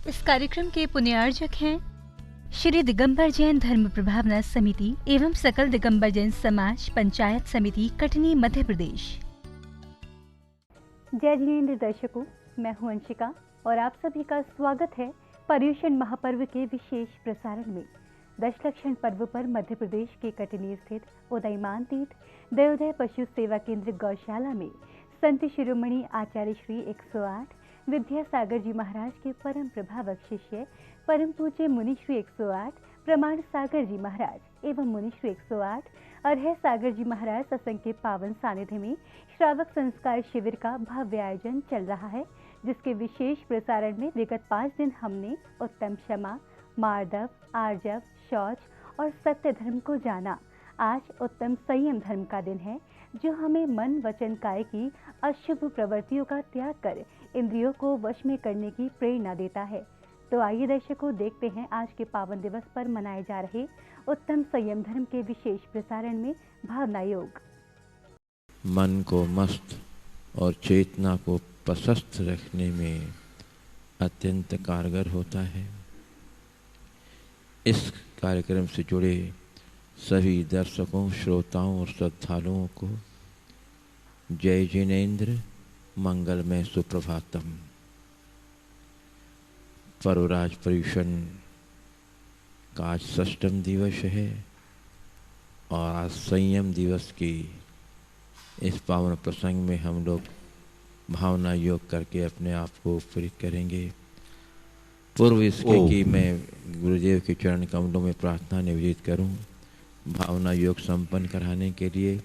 इस कार्यक्रम के पुण्यार्जक हैं श्री दिगंबर जैन धर्म प्रभावना समिति एवं सकल दिगंबर जैन समाज पंचायत समिति कटनी मध्य प्रदेश। जय जिनेन्द्र दर्शकों, मैं हूं अंशिका और आप सभी का स्वागत है पर्युषण महापर्व के विशेष प्रसारण में। दशलक्षण पर्व पर मध्य प्रदेश के कटनी स्थित उदयमान तीर्थ दयोदय पशु सेवा केंद्र गौशाला में संत शिरोमणि आचार्य श्री 108 विद्यासागर जी महाराज के परम प्रभावक शिष्य परम पूज्य मुनि श्री 108 प्रमाण सागर जी महाराज एवं मुनि श्री 108 अरह सागर जी महाराज सत्संग के पावन सानिध्य में श्रावक संस्कार शिविर का भव्य आयोजन चल रहा है, जिसके विशेष प्रसारण में विगत 5 दिन हमने उत्तम क्षमा, मार्दव, आर्जव, शौच और सत्य धर्म को जाना। आज उत्तम संयम धर्म का दिन है, जो हमें मन वचन काय की अशुभ प्रवृत्तियों का त्याग कर इंद्रियों को वश में करने की प्रेरणा देता है। तो आइए दर्शकों, देखते हैं आज के पावन दिवस पर मनाए जा रहे उत्तम संयम धर्म के विशेष प्रसारण में भावना योग। मन को मस्त और चेतना को प्रशस्त रखने में अत्यंत कारगर होता है। इस कार्यक्रम से जुड़े सभी दर्शकों, श्रोताओं और श्रद्धालुओं को जय जिनेन्द्र, मंगलमय सुप्रभातम। पर्वराज पर्युषण का आज 6वां दिवस है और आज संयम दिवस की इस पावन प्रसंग में हम लोग भावना योग करके अपने आप को प्रेरित करेंगे। पूर्व इसके कि मैं गुरुदेव के चरण कमलों में प्रार्थना निवेदित करूं। भावना योग संपन्न कराने के लिए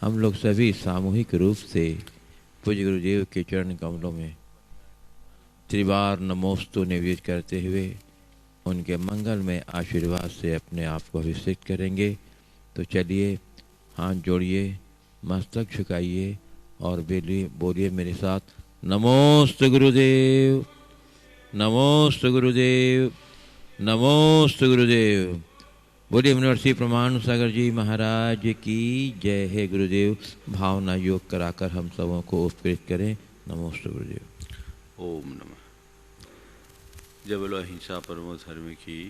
हम लोग सभी सामूहिक रूप से पूज्य गुरुदेव के चरण कमलों में त्रिवार नमोस्तु निवेदित करते हुए उनके मंगल में आशीर्वाद से अपने आप को अभिषेक करेंगे। तो चलिए, हाथ जोड़िए, मस्तक झुकाइए और बोलिए मेरे साथ, नमोस्तु गुरुदेव, नमोस्तु गुरुदेव, नमोस्तु गुरुदेव। बोलिए मुनिवर्षी प्रमाण सागर जी महाराज की जय है। गुरुदेव भावना योग कराकर हम सबों को उत्प्रेरित करें। नमोस्तु गुरुदेव। ओम नमः। जय बोलो अहिंसा परमो धर्म की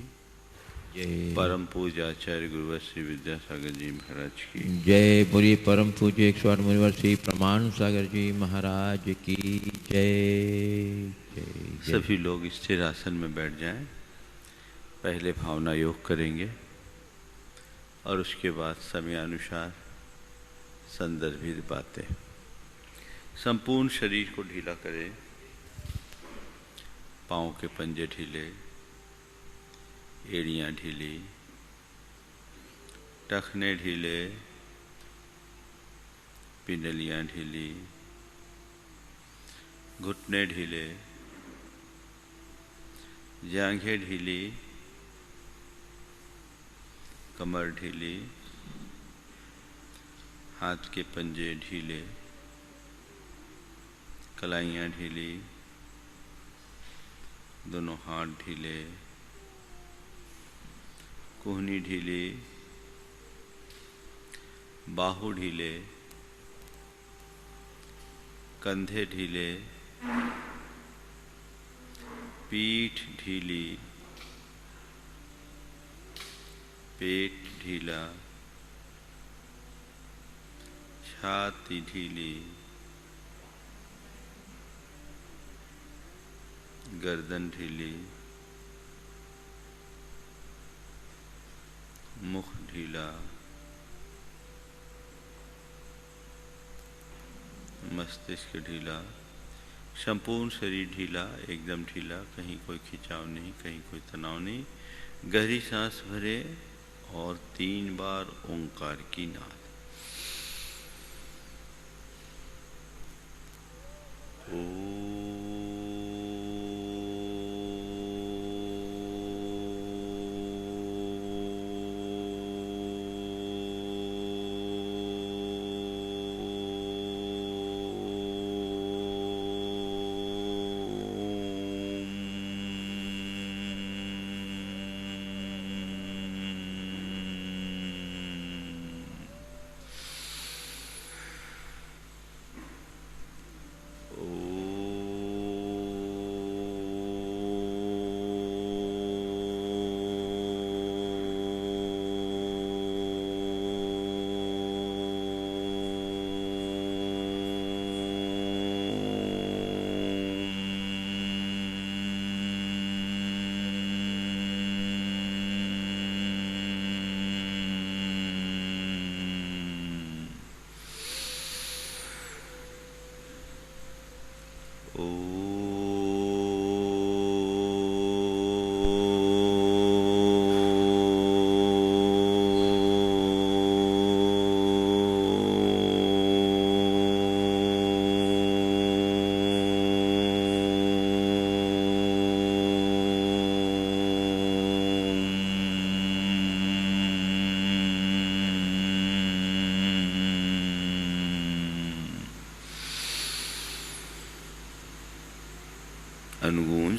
जय। परम पूज्य आचार्य गुरुवर श्री विद्यासागर जी महाराज की जय। बोलिए परम पूज्य 108 मुनिवर्षी प्रमाण सागर जी महाराज की जय। जय। सभी लोग स्थिर आसन में बैठ जाएं। पहले भावना योग करेंगे और उसके बाद समयानुसार संदर्भित बातें। संपूर्ण शरीर को ढीला करें। पाँव के पंजे ढीले, एड़ियाँ ढीली, टखने ढीले, पिंडलियाँ ढीली, घुटने ढीले, जांघें ढीली, कमर ढीली, हाथ के पंजे ढीले, कलाइयाँ ढीली, दोनों हाथ ढीले, कुहनी ढीली, बाहु ढीले, कंधे ढीले, पीठ ढीली, पेट ढीला, छाती ढीली, गर्दन ढीली, मुख ढीला, मस्तिष्क ढीला, संपूर्ण शरीर ढीला, एकदम ढीला, कहीं कोई खिंचाव नहीं, कहीं कोई तनाव नहीं। गहरी सांस भरे और 3 बार ओंकार की नाद। ओ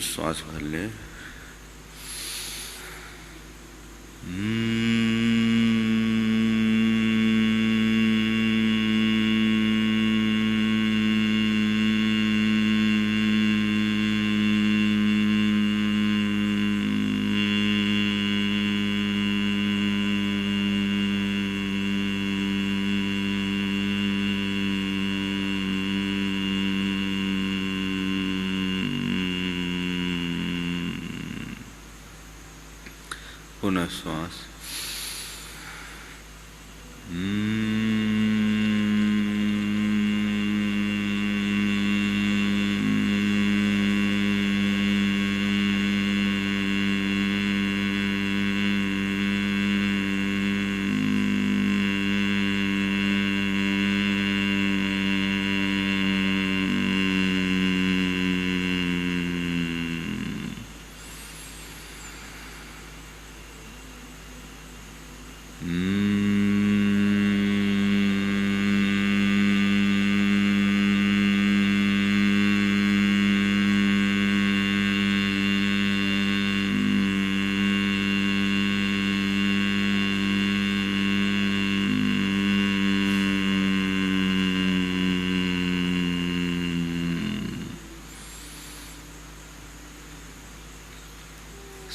श्वास भर लें। पुनः श्वास।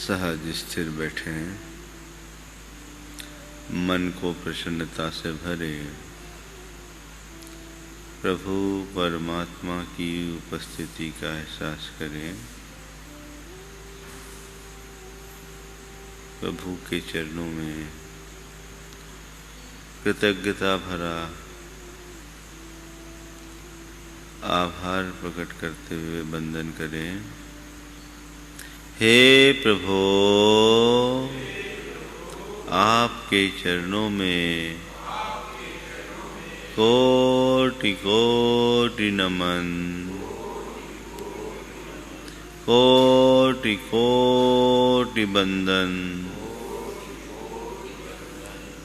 सहज स्थिर बैठे हैं, मन को प्रसन्नता से भरे प्रभु परमात्मा की उपस्थिति का एहसास करें। प्रभु के चरणों में कृतज्ञता भरा आभार प्रकट करते हुए वंदन करें। हे प्रभु, आपके चरणों में कोटि कोटि नमन, कोटि कोटि वंदन,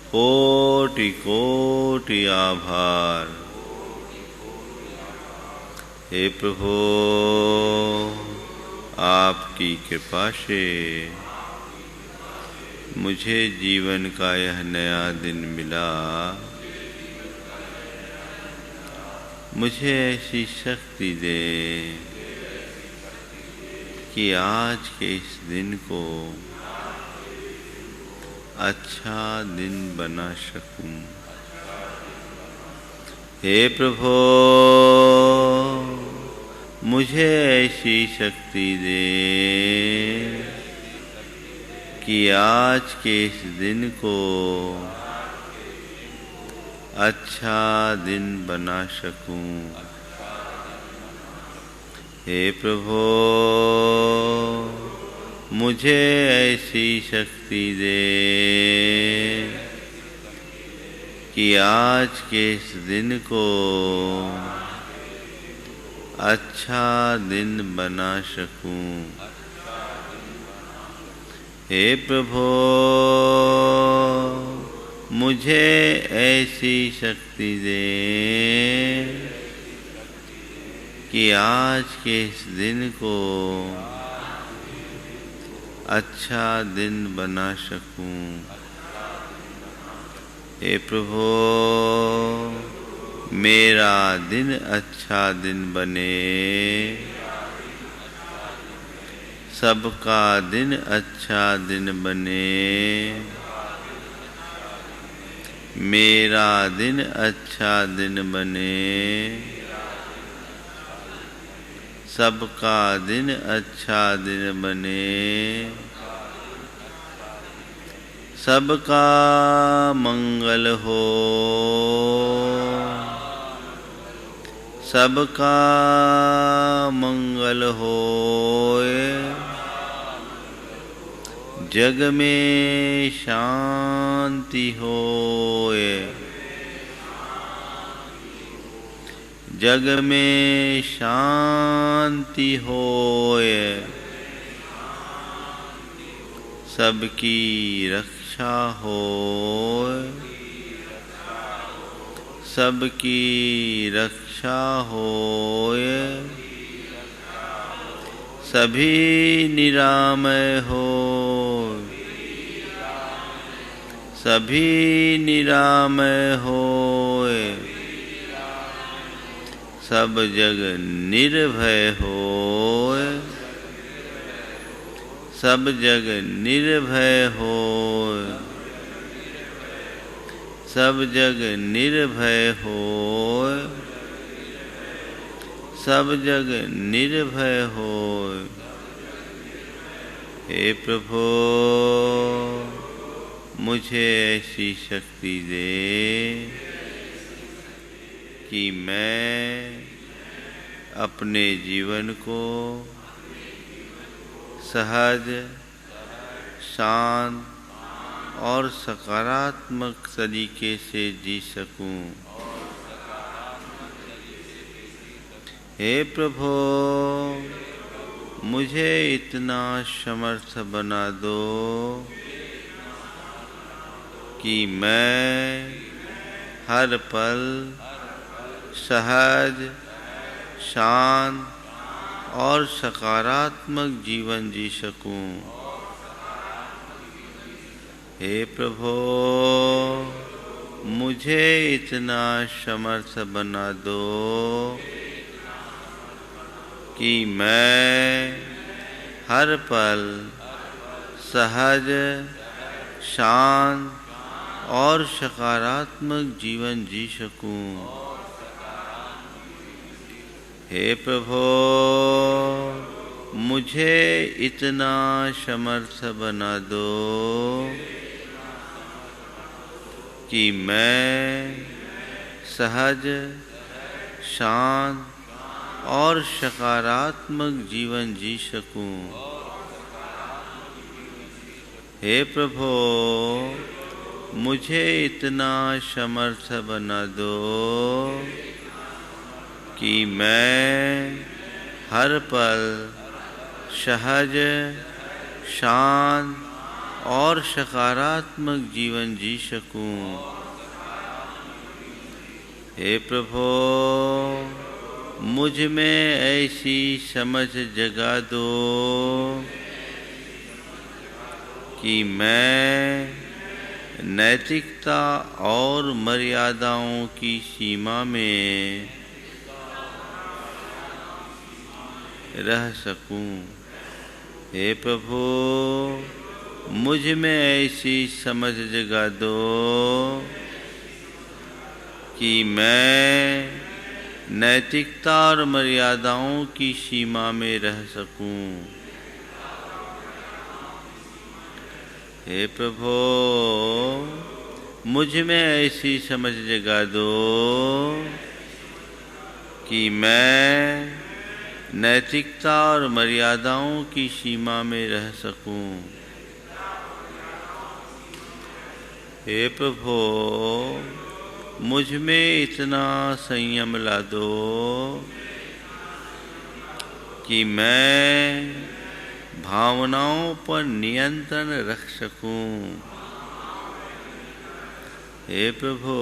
कोटि कोटि आभार। हे प्रभु, आपकी कृपा से मुझे जीवन का यह नया दिन मिला। मुझे ऐसी शक्ति दे कि आज के इस दिन को अच्छा दिन बना सकूं। हे प्रभु, मुझे ऐसी शक्ति दे कि आज के इस दिन को अच्छा दिन बना सकूं। हे प्रभु, मुझे ऐसी शक्ति दे कि आज के इस दिन को अच्छा दिन बना सकूं। हे प्रभु, मुझे ऐसी शक्ति दे कि आज के इस दिन को अच्छा दिन बना सकूं। हे प्रभु, मेरा दिन अच्छा दिन बने, सबका दिन अच्छा दिन बने। मेरा दिन अच्छा दिन बने, सबका दिन अच्छा दिन बने। सबका मंगल हो, सबका मंगल होए। जग में शांति होए, जग में शांति होए। सबकी रक्षा होए, सबकी रक्षा होए। सभी निरामय हो, सभी निरामय होए, सब जग निर्भय होए, सब जग निर्भय होए, सब जग निर्भय होए, सब जग निर्भय होए। हे प्रभु मुझे ऐसी शक्ति दे कि मैं अपने जीवन को सहज, शांत और सकारात्मक तरीके से जी सकूं। हे प्रभु मुझे इतना समर्थ बना दो कि मैं हर पल सहज, शांत और सकारात्मक जीवन जी सकूं। हे प्रभु मुझे इतना समर्थ बना दो कि मैं हर पल सहज, शांत और सकारात्मक जीवन जी सकूं। हे प्रभु मुझे इतना समर्थ बना दो कि मैं सहज, शांत और सकारात्मक जीवन जी सकूं। हे प्रभु मुझे इतना समर्थ बना दो कि मैं हर पल सहज, शांत और सकारात्मक जीवन जी सकूं। हे प्रभु मुझ में ऐसी समझ जगा दो कि मैं नैतिकता और मर्यादाओं की सीमा में रह सकूं। हे प्रभु मुझ में ऐसी समझ जगा दो कि मैं नैतिकता और मर्यादाओं की सीमा में रह सकूं। हे प्रभु मुझ में ऐसी समझ जगा दो कि मैं नैतिकता और मर्यादाओं की सीमा में रह सकूं। हे प्रभु मुझ में इतना संयम ला दो कि मैं भावनाओं पर नियंत्रण रख सकूं। हे प्रभु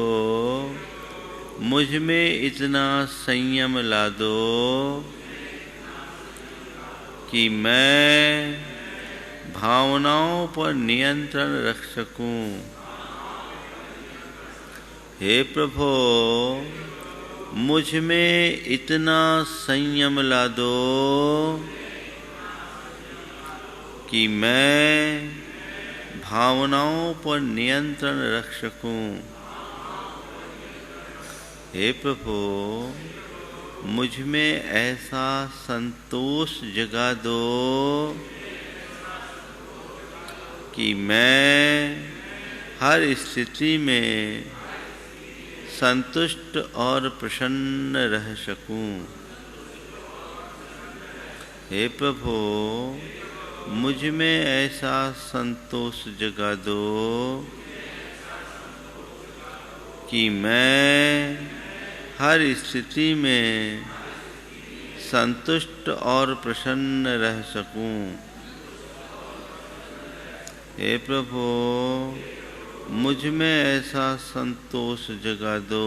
मुझ में इतना संयम ला दो कि मैं भावनाओं पर नियंत्रण रख सकूं। हे प्रभु मुझ में इतना संयम ला दो कि मैं भावनाओं पर नियंत्रण रख सकूं। हे प्रभु मुझ में ऐसा संतोष जगा दो कि मैं हर स्थिति में संतुष्ट और प्रसन्न रह सकूं। हे प्रभु मुझ में ऐसा संतोष जगा दो कि मैं हर स्थिति में संतुष्ट और प्रसन्न रह सकूं। हे प्रभु मुझ में ऐसा संतोष जगा दो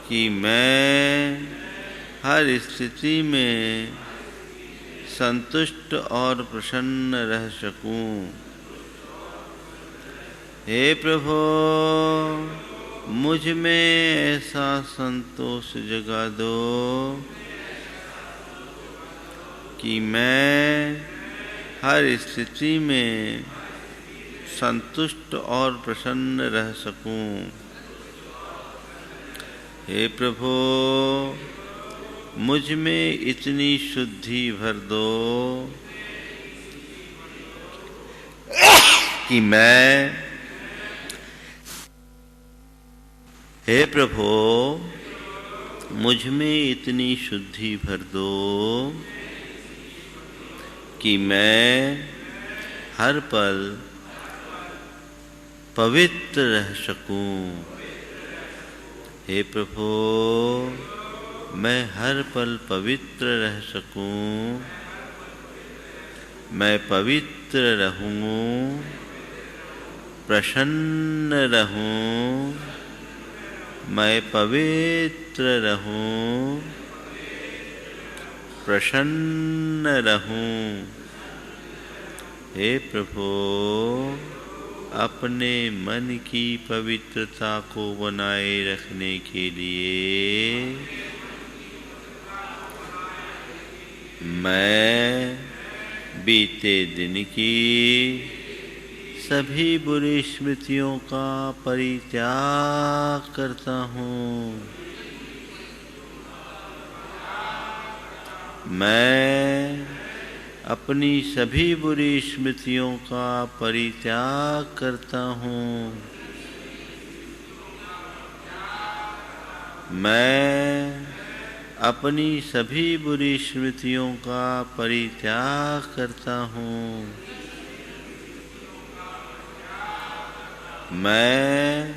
कि मैं हर स्थिति में संतुष्ट और प्रसन्न रह सकूं। हे प्रभु, मुझ में ऐसा संतोष जगा दो कि मैं हर स्थिति में संतुष्ट और प्रसन्न रह सकूं। हे प्रभु, मुझ में इतनी शुद्धि भर दो कि मैं हे प्रभु, मुझ में इतनी शुद्धि भर दो कि मैं हर पल पवित्र रह सकूं। हे प्रभु, मैं हर पल पवित्र रह सकूं। मैं पवित्र रहूं, प्रसन्न रहूं। मैं पवित्र रहूं, प्रसन्न रहूं। हे प्रभु, अपने मन की पवित्रता को बनाए रखने के लिए मैं बीते दिन की सभी बुरी स्मृतियों का परित्याग करता हूँ। मैं अपनी सभी बुरी स्मृतियों का परित्याग करता हूँ। मैं अपनी सभी बुरी स्मृतियों का परित्याग करता हूँ। मैं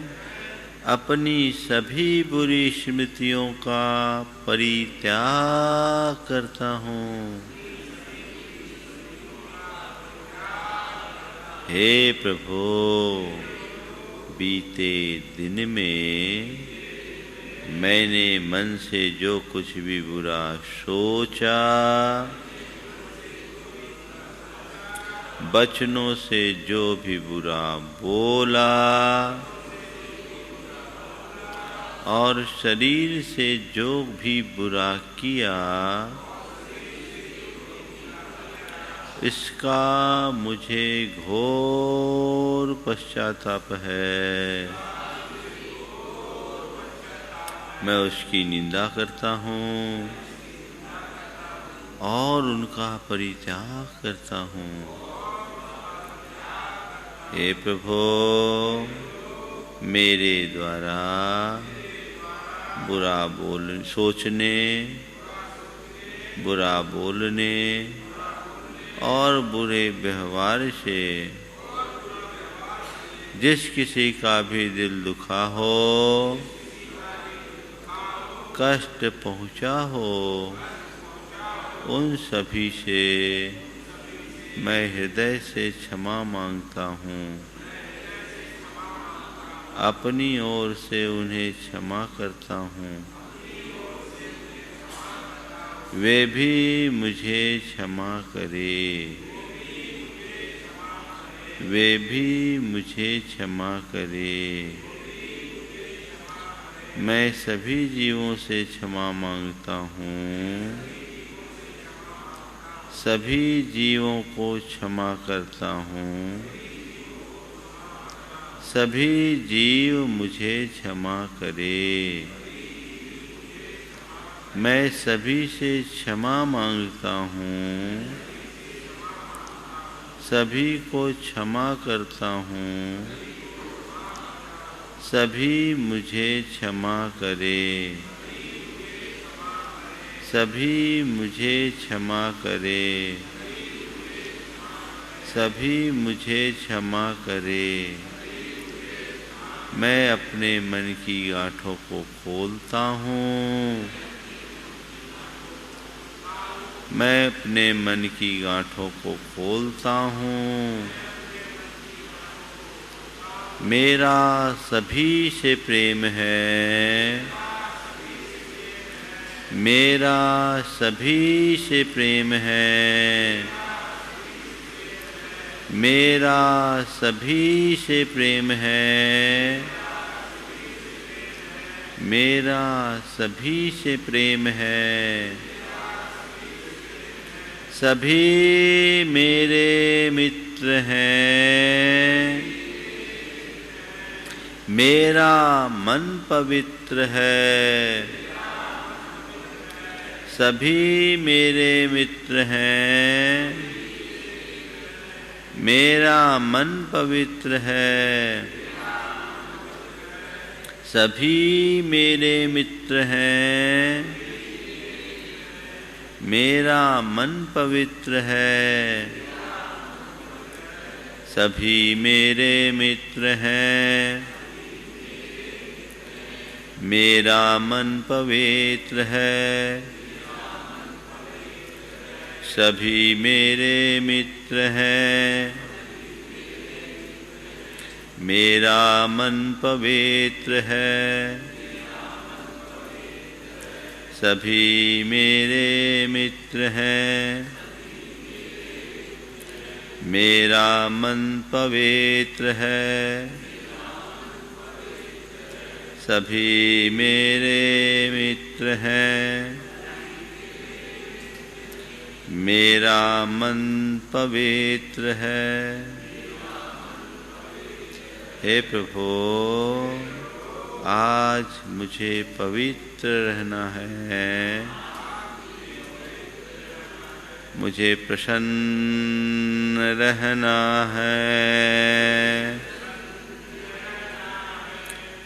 अपनी सभी बुरी स्मृतियों का परित्याग करता हूँ। हे प्रभु, बीते दिन में मैंने मन से जो कुछ भी बुरा सोचा, वचनों से जो भी बुरा बोला और शरीर से जो भी बुरा किया, इसका मुझे घोर पश्चाताप है। मैं उसकी निंदा करता हूँ और उनका परित्याग करता हूँ। हे प्रभु, मेरे द्वारा बुरा सोचने, बुरा बोलने और बुरे व्यवहार से जिस किसी का भी दिल दुखा हो, कष्ट पहुँचा हो, उन सभी से मैं हृदय से क्षमा मांगता हूँ। अपनी ओर से उन्हें क्षमा करता हूँ। वे भी मुझे क्षमा करे। वे भी मुझे क्षमा करे। मैं सभी जीवों से क्षमा मांगता हूँ। सभी जीवों को क्षमा करता हूँ। सभी जीव मुझे क्षमा करे। मैं सभी से क्षमा मांगता हूँ। सभी को क्षमा करता हूँ। सभी मुझे क्षमा करे। सभी मुझे क्षमा करे। सभी मुझे क्षमा करे। मैं अपने मन की गांठों को खोलता हूँ। मैं अपने मन की गांठों को खोलता हूँ। मेरा सभी से प्रेम है। मेरा सभी से प्रेम है, मेरा सभी से प्रेम है, मेरा सभी से प्रेम है। सभी मेरे मित्र हैं, मेरा मन पवित्र है। सभी मेरे मित्र हैं, मेरा मन पवित्र है। सभी मेरे मित्र हैं, मेरा मन पवित्र है। सभी मेरे मित्र हैं, मेरा मन पवित्र है। सभी मेरे मित्र हैं, मेरा मन पवित्र है। सभी मेरे मित्र हैं, मेरा मन पवित्र है। सभी मेरे मित्र हैं, मेरा मन पवित्र है। हे प्रभु, आज मुझे पवित्र रहना है, मुझे प्रसन्न रहना है,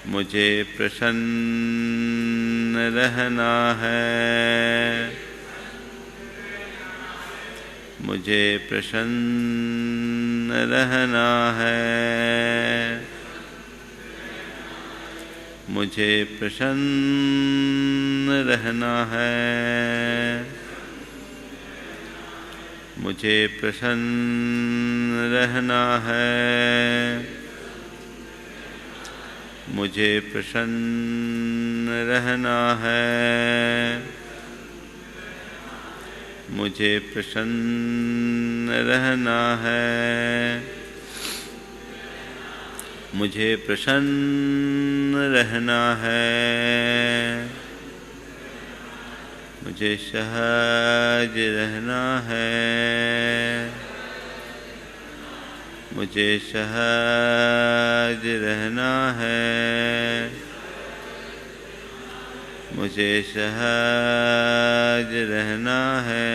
मुझे प्रसन्न रहना है, मुझे प्रसन्न रहना है, मुझे प्रसन्न रहना है, मुझे प्रसन्न रहना है, मुझे प्रसन्न रहना है, मुझे प्रसन्न रहना है, मुझे प्रसन्न रहना है, मुझे सहज रहना है, मुझे सहज रहना है, मुझे सहज रहना है,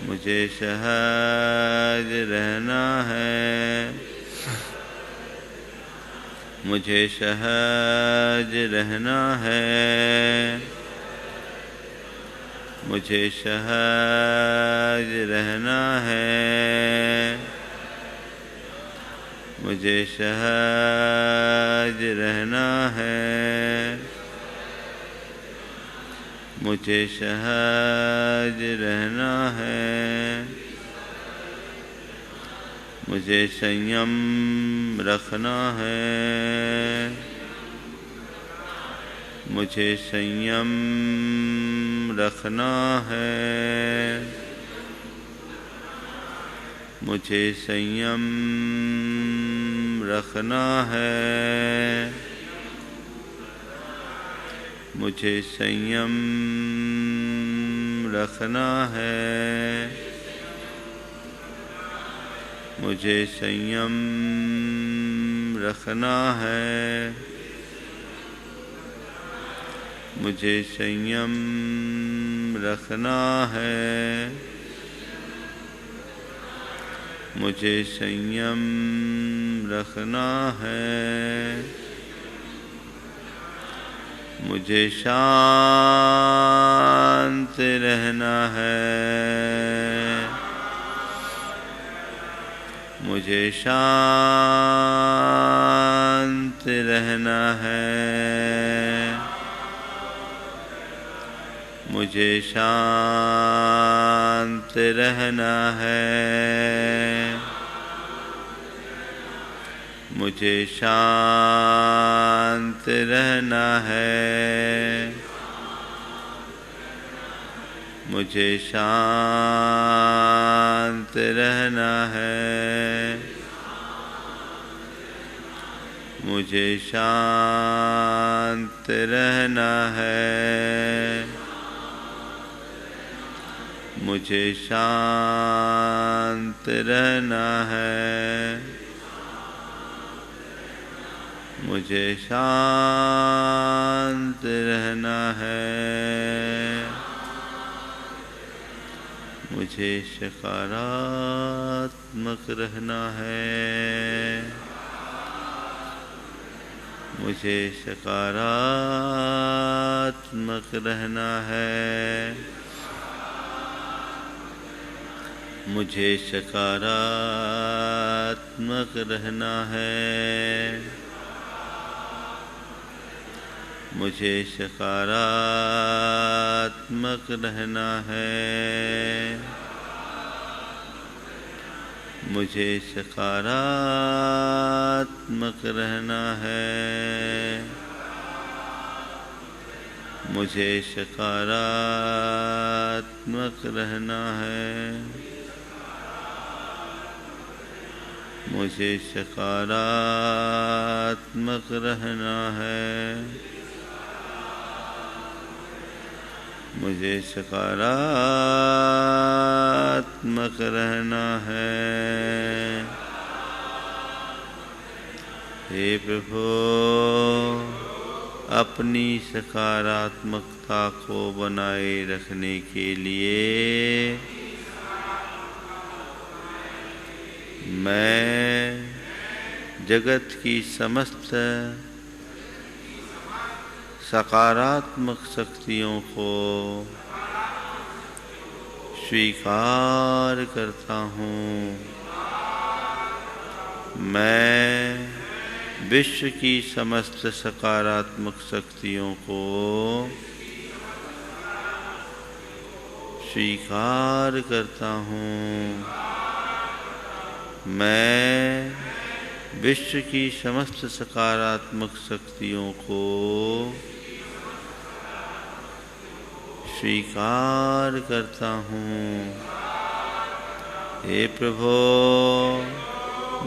मुझे सहज रहना है, मुझे सहज रहना है, मुझे सहज रहना है, मुझे सहज रहना है, मुझे सहज रहना है, मुझे संयम रखना है, मुझे संयम रखना है, मुझे संयम रखना है, मुझे संयम रखना है, मुझे संयम रखना है, मुझे संयम रखना है, मुझे संयम रखना है, मुझे शांत रहना है, मुझे शांत रहना है, मुझे शांत रहना है, मुझे शांत रहना है, मुझे शांत रहना है, मुझे शांत रहना है, मुझे शांत रहना है, मुझे शांत रहना है, मुझे सकारात्मक रहना है, मुझे सकारात्मक रहना है, मुझे सकारात्मक रहना है, मुझे सकारात्मक रहना है, मुझे सकारात्मक रहना है, मुझे सकारात्मक रहना है, मुझे सकारात्मक रहना है, मुझे सकारात्मक रहना है। हे प्रभु, अपनी सकारात्मकता को बनाए रखने के लिए मैं जगत की समस्त सकारात्मक शक्तियों को स्वीकार करता हूँ। मैं विश्व की समस्त सकारात्मक शक्तियों को स्वीकार करता हूँ। मैं विश्व की समस्त सकारात्मक शक्तियों को स्वीकार करता हूँ। हे प्रभु,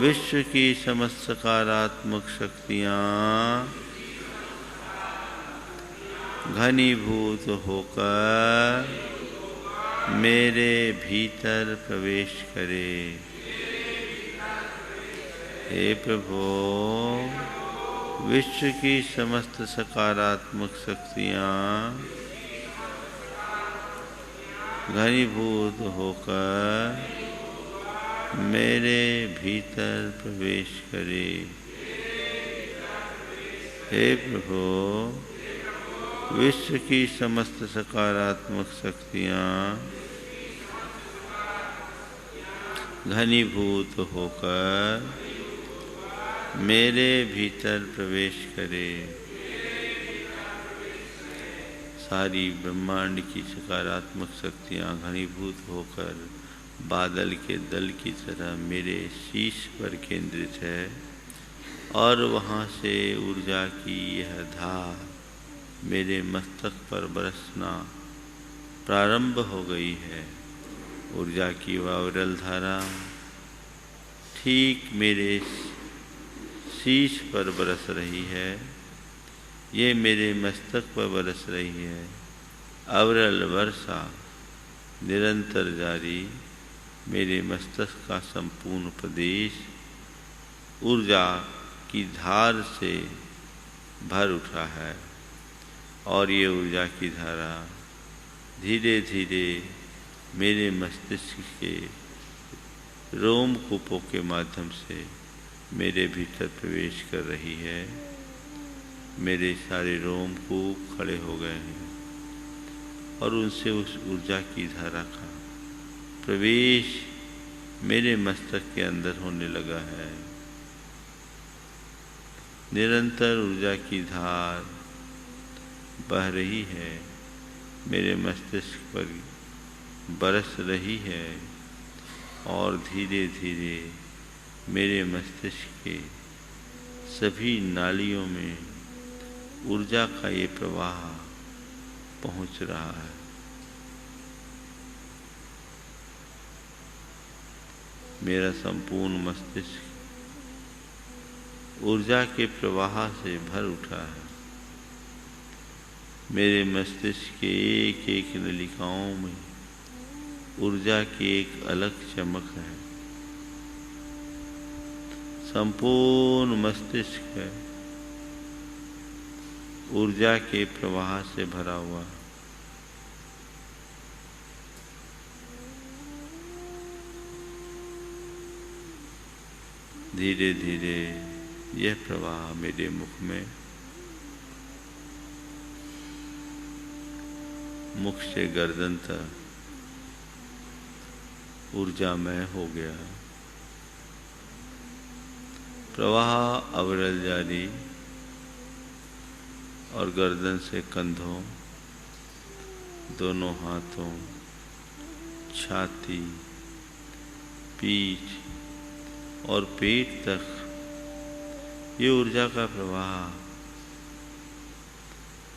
विश्व की समस्त सकारात्मक शक्तियाँ घनीभूत होकर मेरे भीतर प्रवेश करे। हे प्रभु, विश्व की समस्त सकारात्मक शक्तियाँ घनीभूत होकर मेरे भीतर प्रवेश करे। हे प्रभु, विश्व की समस्त सकारात्मक शक्तियाँ घनीभूत होकर मेरे भीतर प्रवेश करे। सारी ब्रह्मांड की सकारात्मक शक्तियाँ घनीभूत होकर बादल के दल की तरह मेरे शीश पर केंद्रित है और वहाँ से ऊर्जा की यह धार मेरे मस्तक पर बरसना प्रारंभ हो गई है। ऊर्जा की वावरल धारा ठीक मेरे शीश पर बरस रही है। ये मेरे मस्तक पर बरस रही है। अविरल वर्षा निरंतर जारी मेरे मस्तक का संपूर्ण प्रदेश ऊर्जा की धार से भर उठा है और ये ऊर्जा की धारा धीरे धीरे मेरे मस्तिष्क के रोमकूपों के माध्यम से मेरे भीतर प्रवेश कर रही है। मेरे सारे रोमकूप खड़े हो गए हैं और उनसे उस ऊर्जा की धारा का प्रवेश मेरे मस्तक के अंदर होने लगा है। निरंतर ऊर्जा की धार बह रही है, मेरे मस्तिष्क पर बरस रही है और धीरे धीरे मेरे मस्तिष्क के सभी नालियों में ऊर्जा का ये प्रवाह पहुंच रहा है। मेरा संपूर्ण मस्तिष्क ऊर्जा के प्रवाह से भर उठा है। मेरे मस्तिष्क के एक एक नलिकाओं में ऊर्जा की एक अलग चमक है। संपूर्ण मस्तिष्क है ऊर्जा के प्रवाह से भरा हुआ। धीरे धीरे यह प्रवाह मेरे मुख में, मुख से गर्दन तक ऊर्जामय हो गया। प्रवाह अविरल जारी और गर्दन से कंधों, दोनों हाथों, छाती, पीठ और पेट तक ये ऊर्जा का प्रवाह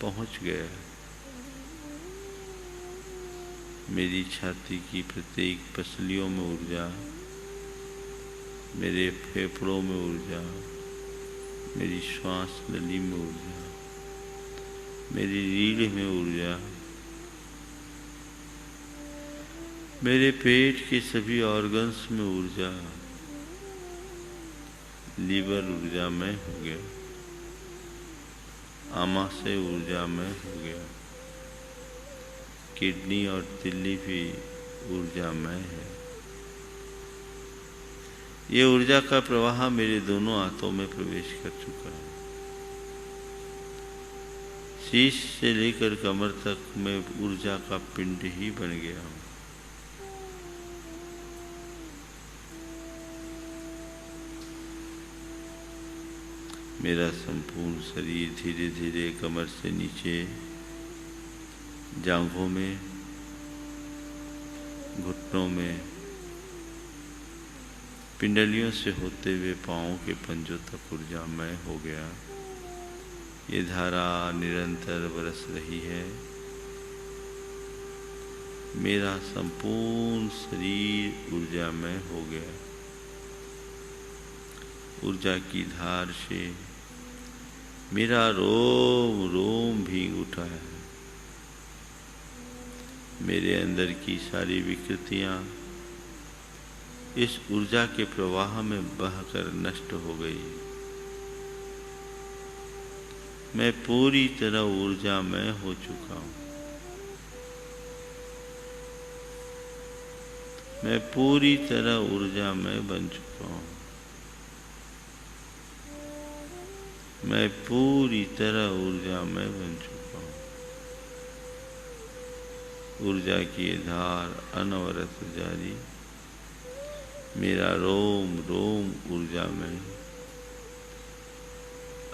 पहुंच गया। मेरी छाती की प्रत्येक पसलियों में ऊर्जा, मेरे फेफड़ों में ऊर्जा, मेरी श्वास नली में ऊर्जा, मेरी रीढ़ में ऊर्जा, मेरे पेट के सभी ऑर्गन्स में ऊर्जा, लीवर ऊर्जामय हो गया, आमाशय ऊर्जामय हो गया, किडनी और तिल्ली भी ऊर्जामय है। ये ऊर्जा का प्रवाह मेरे दोनों हाथों में प्रवेश कर चुका है। शीश से लेकर कमर तक मैं ऊर्जा का पिंड ही बन गया हूँ। मेरा संपूर्ण शरीर धीरे धीरे कमर से नीचे, जांघों में, घुटनों में, पिंडलियों से होते हुए पांवों के पंजों तक ऊर्जामय हो गया। ये धारा निरंतर बरस रही है। मेरा संपूर्ण शरीर ऊर्जामय हो गया। ऊर्जा की धार से मेरा रोम रोम भीग उठा है। मेरे अंदर की सारी विकृतियां इस ऊर्जा के प्रवाह में बहकर नष्ट हो गई। मैं पूरी तरह ऊर्जामय हो चुका हूं। मैं पूरी तरह ऊर्जामय बन चुका हूं। मैं पूरी तरह ऊर्जामय बन चुका हूं। ऊर्जा की धार अनवरत जारी। मेरा रोम रोम ऊर्जामय।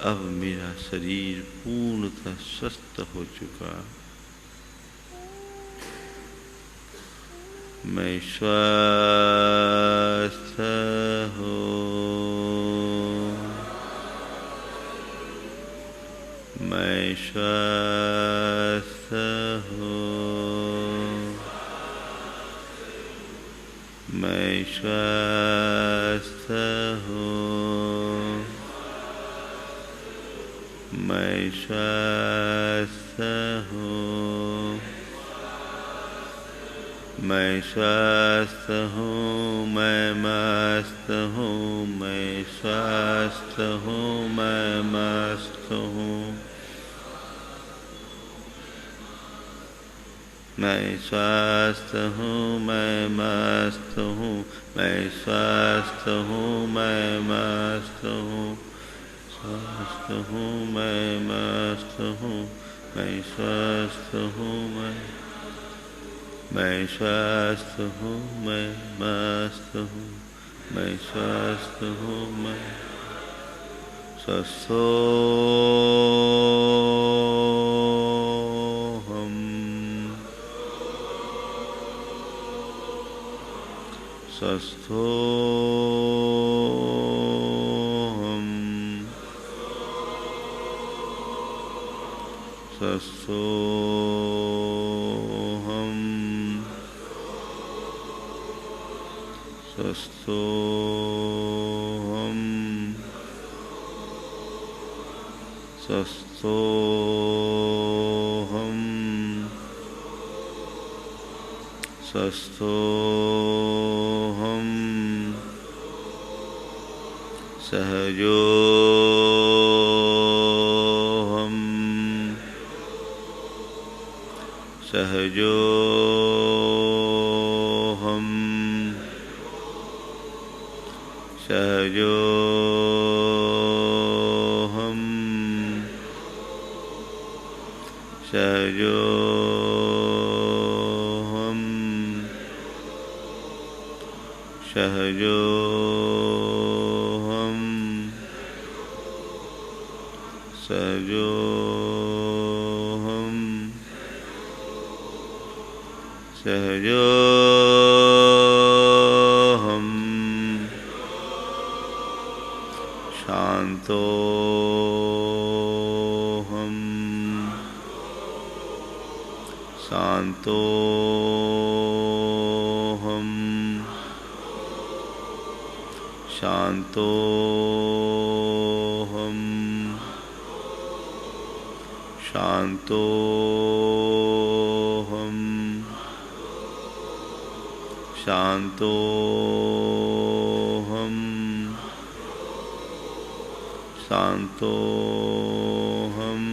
अब मेरा शरीर पूर्णतः स्वस्थ हो चुका। मैं स्वस्थ हूँ। मैं स्वस्थ हूँ। मैं स्वस्थ हूँ। मैं स्वस्थ हूँ। मैं स्वस्थ हूँ। मैं मस्त हूँ। मैं स्वस्थ हूँ। मैं मस्त हूँ। मैं स्वस्थ हूँ। मैं मस्त हूँ। मैं स्वस्थ हूँ। मैं मस्त हूँ। स्वस्थ हूँ। मैं मस्त हूँ। मैं स्वस्थ हूँ। मैं स्वस्थ हूँ। मैं मस्त हूँ। मैं स्वस्थ हूँ। मैं स्वस्थ स्वस्थोऽहम् सत्सोऽहम् सत्सोऽहम् सत्सोऽहम् सत्सोऽहम् सहजोऽहम् सहजोऽहम् सहजोऽहम् सहजोऽहम् सहजोऽहम् सहजोऽहम् सहजोऽहम् शान्तोऽहम् शान्तोऽहम् शान्तोऽहम् शान्तोऽहम् शान्तोऽहम् शान्तोऽहम्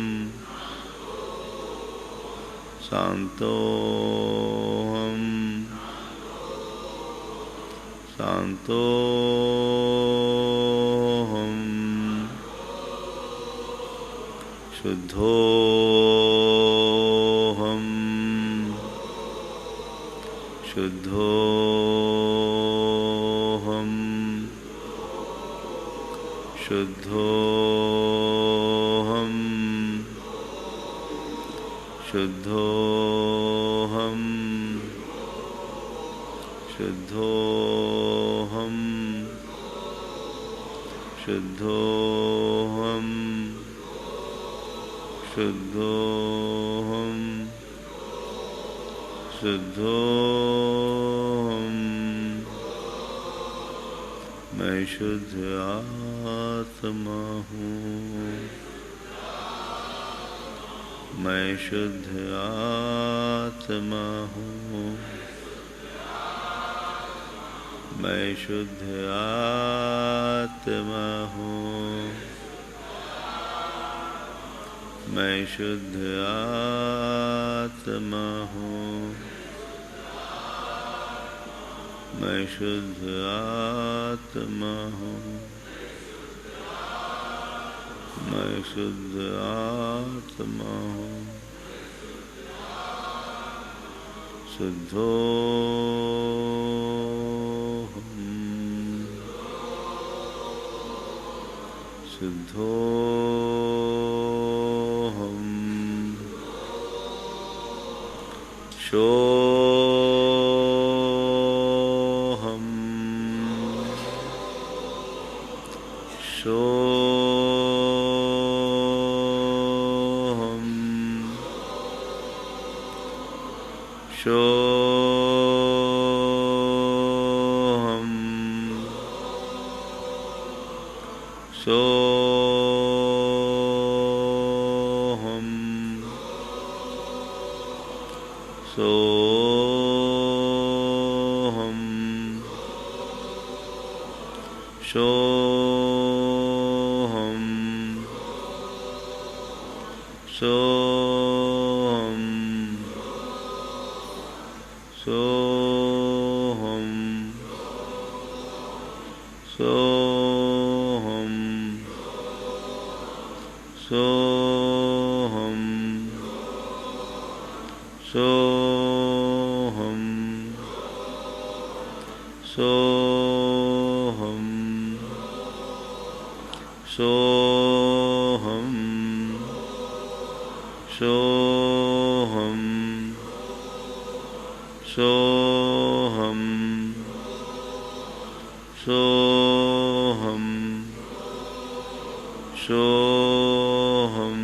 शान्तोऽहम् शान्तोऽहम् शुद्धोऽहम् शुद्धोऽहम् शुद्धोऽहम् शुद्धोऽहम् शुद्धोऽहम् शुद्धोऽहम् शुद्धोऽहम् शुद्धोऽहम् मैं शुद्ध आत्मा हूँ मैं शुद्ध आत्मा हूँ मैं शुद्ध आत्मा हूँ मैं शुद्ध आत्मा हूँ मैं शुद्ध आत्मा हूँ मैं शुद्ध आत्मा हूँ शुद्धोऽहम् शुद्धोऽहम् शोऽहम् शोऽहम् शोऽहम् शोऽहम् सोऽहम् सोऽहम् सोऽहम् सोऽहम् सोऽहम् सोऽहम् सोऽहम् सोऽहम् सोऽहम् सोऽहम् सोऽहम् सोऽहम् सोऽहम्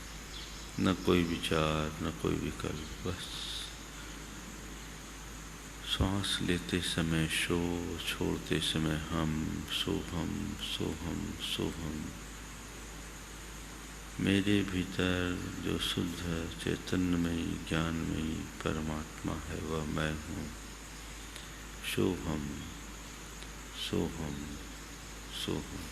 न कोई विचार, न कोई विकल्प, बस श्वास लेते समय शो, छोड़ते समय हम। सोहम सोहम सोहम। मेरे भीतर जो शुद्ध चैतन्यमयी ज्ञानमयी परमात्मा है वह मैं हूँ। सोहम सोहम सोहम।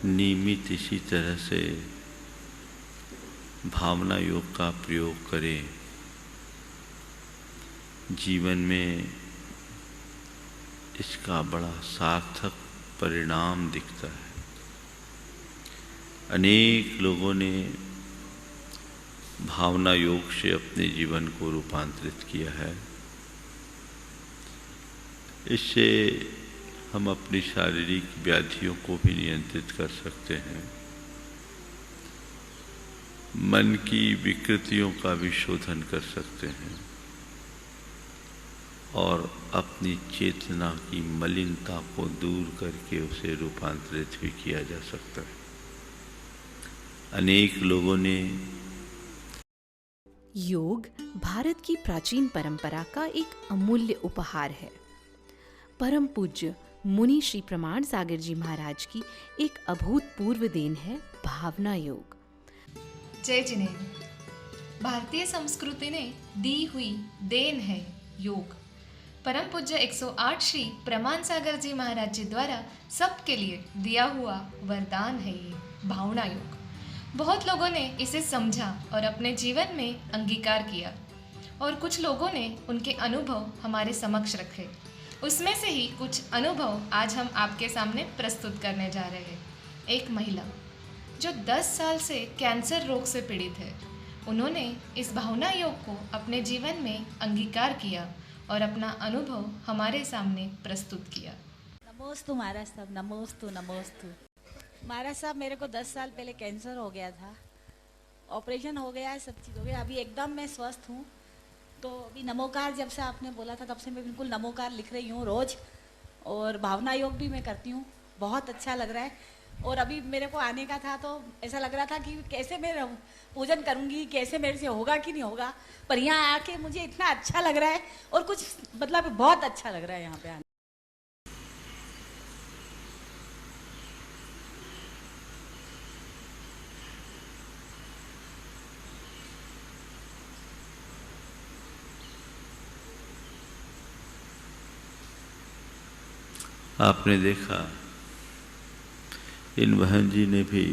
नियमित इसी तरह से भावना योग का प्रयोग करें। जीवन में इसका बड़ा सार्थक परिणाम दिखता है। अनेक लोगों ने भावना योग से अपने जीवन को रूपांतरित किया है। इससे हम अपनी शारीरिक व्याधियों को भी नियंत्रित कर सकते हैं, मन की विकृतियों का भी शोधन कर सकते हैं और अपनी चेतना की मलिनता को दूर करके उसे रूपांतरित भी किया जा सकता है। अनेक लोगों ने योग भारत की प्राचीन परंपरा का एक अमूल्य उपहार है। परम पूज्य मुनि श्री प्रमाण सागर जी महाराज की एक अभूतपूर्व देन है भावना योग। जय जिनेन्द्र। भारतीय संस्कृति ने दी हुई देन है योग। परम पूज्य 108 श्री प्रमाण सागर जी महाराज जी द्वारा सबके लिए दिया हुआ वरदान है ये भावना योग। बहुत लोगों ने इसे समझा और अपने जीवन में अंगीकार किया और कुछ लोगों ने उनके अनुभव हमारे समक्ष रखे। उसमें से ही कुछ अनुभव आज हम आपके सामने प्रस्तुत करने जा रहे हैं। एक महिला जो 10 साल से कैंसर रोग से पीड़ित है, उन्होंने इस भावना योग को अपने जीवन में अंगीकार किया और अपना अनुभव हमारे सामने प्रस्तुत किया। नमोस्तु महाराज साहब, नमोस्तु नमोस्तु। महाराज साहब, मेरे को 10 साल पहले कैंसर हो गया था, ऑपरेशन हो गया है, सब चीज़ हो गया, अभी एकदम मैं स्वस्थ हूँ। तो अभी नमोकार जब से आपने बोला था तब से मैं बिल्कुल नमोकार लिख रही हूँ रोज़, और भावना योग भी मैं करती हूँ। बहुत अच्छा लग रहा है। और अभी मेरे को आने का था तो ऐसा लग रहा था कि कैसे मैं पूजन करूँगी, कैसे मेरे से होगा कि नहीं होगा, पर यहाँ आके मुझे इतना अच्छा लग रहा है और कुछ मतलब बहुत अच्छा लग रहा है यहाँ पे आने। आपने देखा इन बहन जी ने भी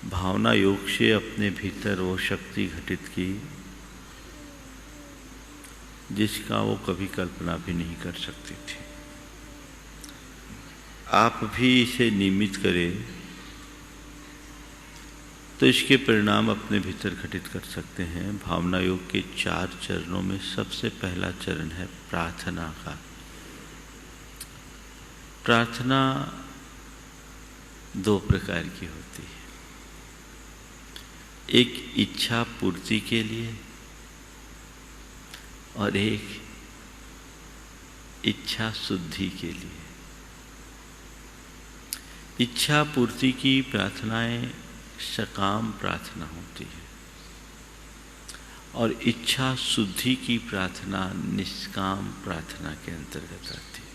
भावना योग से अपने भीतर वो शक्ति घटित की जिसका वो कभी कल्पना भी नहीं कर सकती थी। आप भी इसे नियमित करें तो इसके परिणाम अपने भीतर घटित कर सकते हैं। भावना योग के 4 चरणों में सबसे पहला चरण है प्रार्थना का। प्रार्थना 2 प्रकार की होती है, एक इच्छा पूर्ति के लिए और एक इच्छा शुद्धि के लिए। इच्छा पूर्ति की प्रार्थनाएं सकाम प्रार्थना होती है और इच्छा शुद्धि की प्रार्थना निष्काम प्रार्थना के अंतर्गत आती है।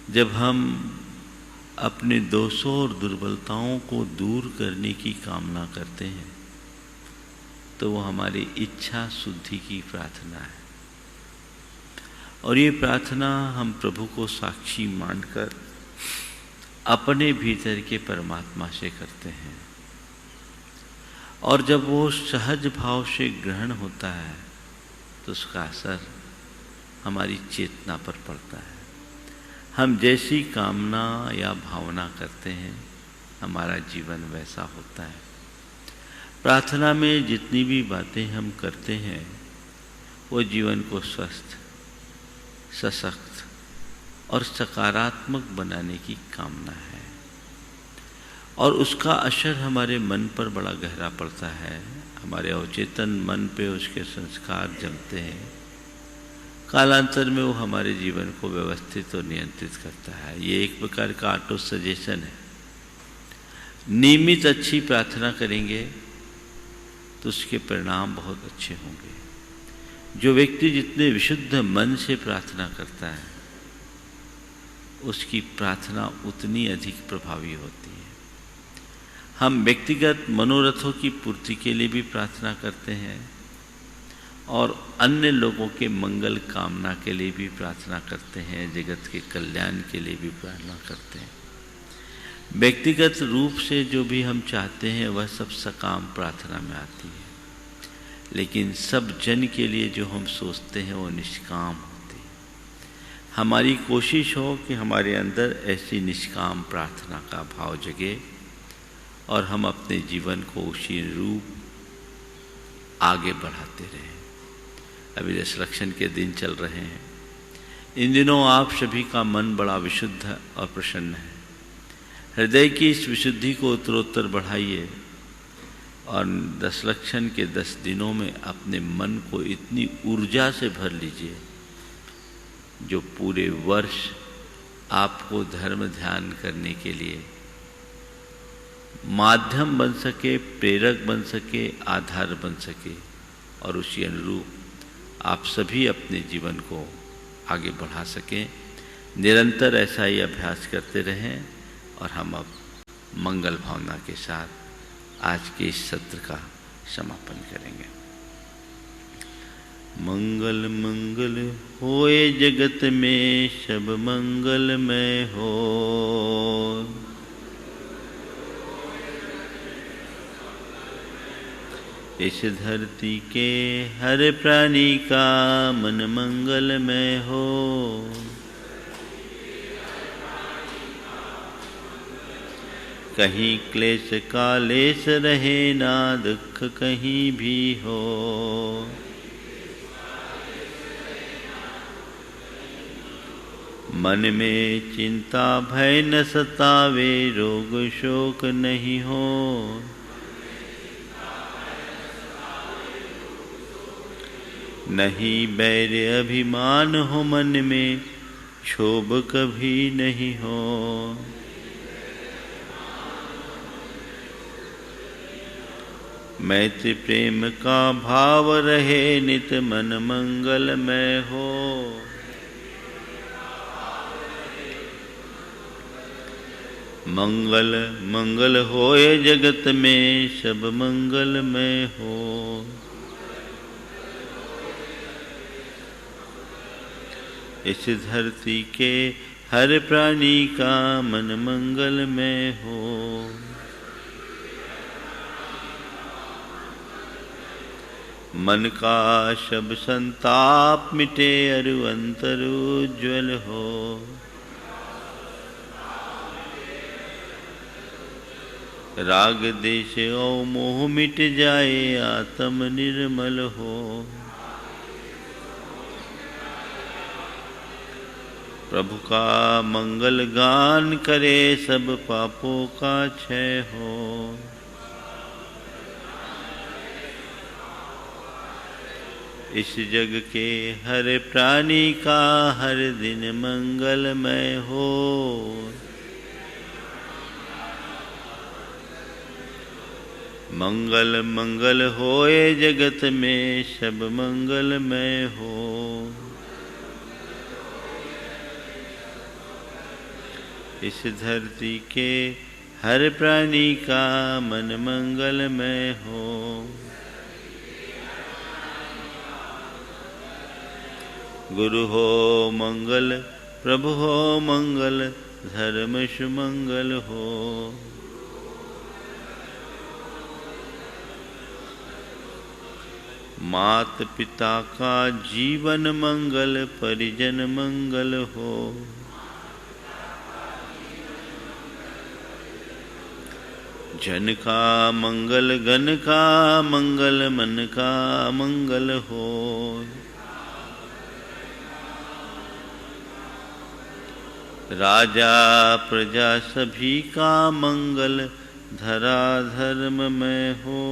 जब हम अपने दोषों और दुर्बलताओं को दूर करने की कामना करते हैं तो वो हमारी इच्छा शुद्धि की प्रार्थना है। और ये प्रार्थना हम प्रभु को साक्षी मानकर अपने भीतर के परमात्मा से करते हैं, और जब वो सहज भाव से ग्रहण होता है तो उसका असर हमारी चेतना पर पड़ता है। हम जैसी कामना या भावना करते हैं हमारा जीवन वैसा होता है। प्रार्थना में जितनी भी बातें हम करते हैं वो जीवन को स्वस्थ, सशक्त और सकारात्मक बनाने की कामना है। और उसका असर हमारे मन पर बड़ा गहरा पड़ता है। हमारे अवचेतन मन पे उसके संस्कार जमते हैं। कालांतर में वो हमारे जीवन को व्यवस्थित और नियंत्रित करता है। ये एक प्रकार का ऑटो सजेशन है। नियमित अच्छी प्रार्थना करेंगे तो उसके परिणाम बहुत अच्छे होंगे। जो व्यक्ति जितने विशुद्ध मन से प्रार्थना करता है उसकी प्रार्थना उतनी अधिक प्रभावी होती है। हम व्यक्तिगत मनोरथों की पूर्ति के लिए भी प्रार्थना करते हैं और अन्य लोगों के मंगल कामना के लिए भी प्रार्थना करते हैं, जगत के कल्याण के लिए भी प्रार्थना करते हैं। व्यक्तिगत रूप से जो भी हम चाहते हैं वह सब सकाम प्रार्थना में आती है, लेकिन सब जन के लिए जो हम सोचते हैं वो निष्काम होती है। हमारी कोशिश हो कि हमारे अंदर ऐसी निष्काम प्रार्थना का भाव जगे और हम अपने जीवन को उसी रूप आगे बढ़ाते रहें। अभी दशलक्षण के दिन चल रहे हैं। इन दिनों आप सभी का मन बड़ा विशुद्ध और प्रसन्न है। हृदय की इस विशुद्धि को उत्तरोत्तर बढ़ाइए और दशलक्षण के 10 दिनों में अपने मन को इतनी ऊर्जा से भर लीजिए जो पूरे वर्ष आपको धर्म ध्यान करने के लिए माध्यम बन सके, प्रेरक बन सके, आधार बन सके और उसी अनुरूप आप सभी अपने जीवन को आगे बढ़ा सकें। निरंतर ऐसा ही अभ्यास करते रहें और हम अब मंगल भावना के साथ आज के इस सत्र का समापन करेंगे। मंगल मंगल होए जगत में सब मंगलमय हो। इस धरती के हर प्राणी का मन मंगलमय हो। कहीं क्लेश कालेश रहे ना दुख कहीं भी हो। मन में चिंता भय न सतावे, रोग शोक नहीं हो। नहीं बैर अभिमान हो मन में, क्षोभ कभी नहीं हो। मैत्री प्रेम का भाव रहे, नित मन मंगलमय हो। मंगल मंगल होए जगत में सब मंगलमय हो। इस धरती के हर प्राणी का मन मंगलमय हो। मन का सब संताप मिटे, अरु अंतर उज्ज्वल हो। राग देश और मोह मिट जाए, आत्म निर्मल हो। प्रभु का मंगल गान करे, सब पापों का क्षय हो। इस जग के हर प्राणी का हर दिन मंगलमय हो। मंगल मंगल होए जगत में सब मंगलमय हो। इस धरती के हर प्राणी का मन मंगलमय हो। गुरु हो मंगल, प्रभु हो मंगल, धर्म सुमंगल हो। मात पिता का जीवन मंगल, परिजन मंगल हो। जन का मंगल, गण का मंगल, मन का मंगल हो। राजा प्रजा सभी का मंगल धरा धर्म में हो।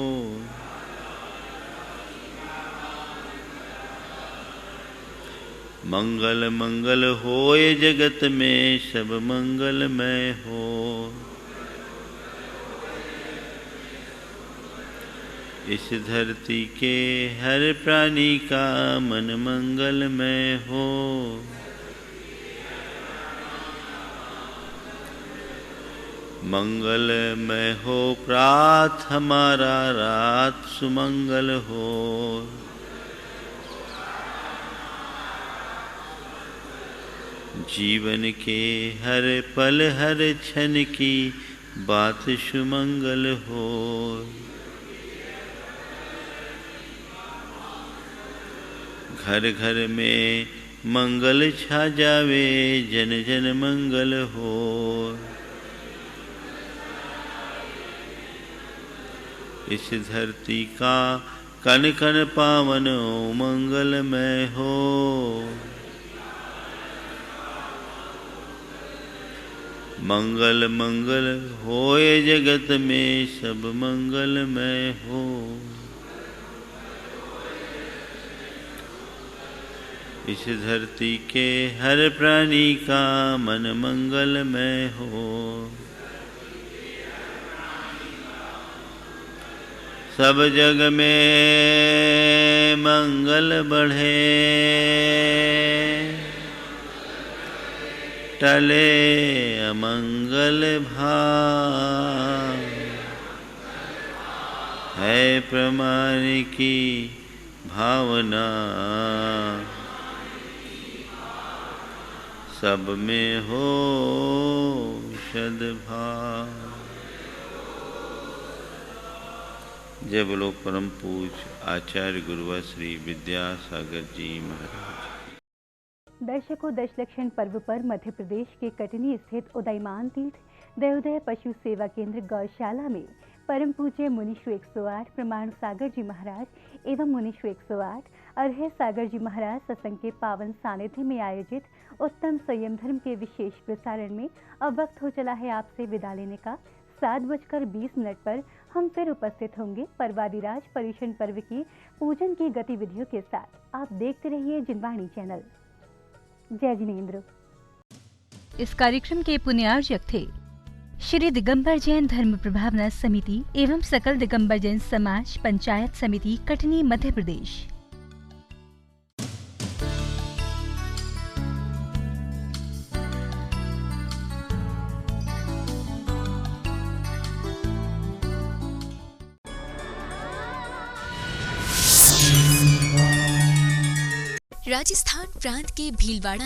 मंगल मंगल होए जगत में सब मंगलमय हो। इस धरती के हर प्राणी का मन मंगलमय हो। मंगलमय हो प्रात हमारा रात सुमंगल हो। जीवन के हर पल हर क्षण की बात सुमंगल हो। घर घर में मंगल छा जावे जन जन मंगल हो। इस धरती का कण कण पावन ओ मंगलमय हो। मंगल मंगल होए जगत में सब मंगलमय हो। इस धरती के हर प्राणी का मन मंगलमय हो। सब जग में मंगल बढ़े टले अमंगल भाव। है प्रमाण की भावना सब में हो सद्भाव। जय बोलो परम पूज्य आचार्य गुरुवर श्री विद्यासागर जी महाराज। दर्शकों, दशलक्षण पर्व पर मध्य प्रदेश के कटनी स्थित उदयमान तीर्थ देवोदय पशु सेवा केंद्र गौशाला में परम पूज्य मुनीश्वर 108 प्रमाण सागर जी महाराज एवं मुनीश्वर 108 अरहे सागर जी महाराज सत्संग के पावन सानिध्य में आयोजित उत्तम संयम धर्म के विशेष प्रसारण में अब वक्त हो चला है आपसे विदा लेने का। 7:20 पर हम फिर उपस्थित होंगे पर्वादिराज पर्युषण पर्व की पूजन की गतिविधियों के साथ। आप देखते रहिए जिनवाणी चैनल। जय जिनेंद्र। इस कार्यक्रम के पुण्यार्जक थे श्री दिगंबर जैन धर्म प्रभावना समिति एवं सकल दिगंबर जैन समाज पंचायत समिति कटनी मध्य प्रदेश। राजस्थान प्रांत के भीलवाड़ा